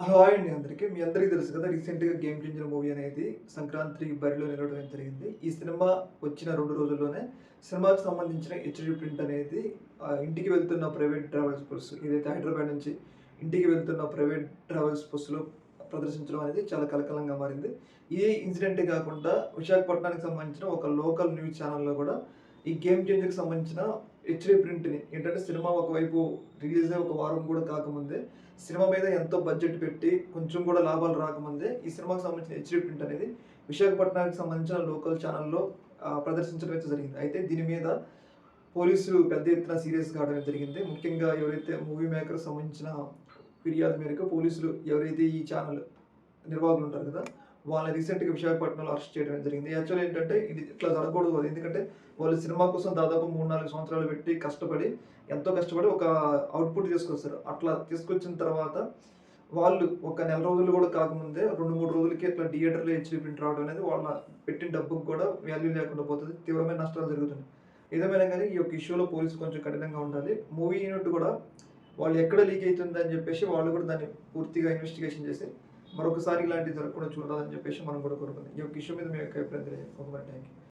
Hi అండి అందరికి. మీ అందరికీ తెలుసు కదా! రీసెంట్‌గా 'గేమ్ చేంజర్' మూవీ అనేది సంక్రాంతి బరిలో నిలవడం జరిగింది. ఈ సినిమా వచ్చిన 2 రోజుల్లోనే సినిమాకి సంబంధించిన హెచ్‌డీ ప్రింట్ అనేది ఇంటికి వెళ్తున్న ప్రైవేట్ ట్రావెల్స్ బస్సు ఏదైతే హైదరాబాద్ నుంచి ఇంటికి వెళ్తున్న ప్రైవేట్ ట్రావెల్స్ బస్సులో ప్రదర్శించడం అనేది చాలా కలకలంగా మారింది. ఇదే ఇన్సిడెంటే కాకుండా విశాఖపట్నానికి సంబంధించిన ఒక లోకల్ న్యూస్ ఛానెల్‌లో కూడా ఈ 'గేమ్ చేంజర్'కి సంబంధించిన హెచ్‌డీ ప్రింట్‌ని ఏంటంటే సినిమా ఒకవైపు రిలీజ్ అయ్యి ఒక వారం కూడా కాకముందే సినిమా మీద ఎంతో బడ్జెట్ పెట్టి కొంచెం కూడా లాభాలు రాకముందే ఈ సినిమాకి సంబంధించిన హెచ్‌డీ ప్రింట్ అనేది విశాఖపట్నానికి సంబంధించిన లోకల్ ఛానెల్‌లో ప్రదర్శించడం అయితే జరిగింది. అయితే దీని మీద పోలీసులు పెద్ద ఎత్తున సీరియస్ కావడం జరిగింది. ముఖ్యంగా ఎవరైతే మూవీ మేకర్‌కి సంబంధించిన ఫిర్యాదు మేరకు పోలీసులు ఎవరైతే ఈ ఛానెల్ నిర్వాహకులు ఉంటారు కదా! వాళ్ళని రీసెంట్‌గా విశాఖపట్నంలో అరెస్ట్ చేయడం జరిగింది. యాక్చువల్లీ ఏంటంటే ఇది ఇట్లా జరగకూడదు. ఎందుకంటే వాళ్ళు సినిమా కోసం దాదాపు 3, 4 సంవత్సరాలు పెట్టి కష్టపడి ఎంతో కష్టపడి ఒక అవుట్‌పుట్ తీసుకొస్తారు. అట్లా తీసుకొచ్చిన తర్వాత వాళ్ళు ఒక నెల రోజులు కూడా కాకముందే 2, 3 రోజులకి ఇట్లా థియేటర్‌లో హెచ్‌డీ ప్రింట్ రావడం అనేది వాళ్ళ పెట్టిన డబ్బుకి కూడా వాల్యూ లేకుండా పోతది. తీవ్రమైన నష్టాలు జరుగుతున్నాయి. ఏదేమైనా గానీ ఈ యొక్క ఇష్యూలో పోలీసులు కొంచెం కఠినంగా ఉండాలి. మూవీ యూనిట్ కూడా వాళ్ళు ఎక్కడ లీక్ అయితుందని చెప్పేసి వాళ్ళు కూడా దాన్ని పూర్తిగా ఇన్వెస్టిగేషన్ చేసి మరొకసారి ఇలాంటివి జరగకుండా చూడాలని చెప్పేసి మనం కూడా కోరుకుందాం. ఈ యొక్క ఇష్యూ మీద మీ యొక్క అభిప్రాయం తెలియజేయండి. ఓకే మరి థాంక్ యూ.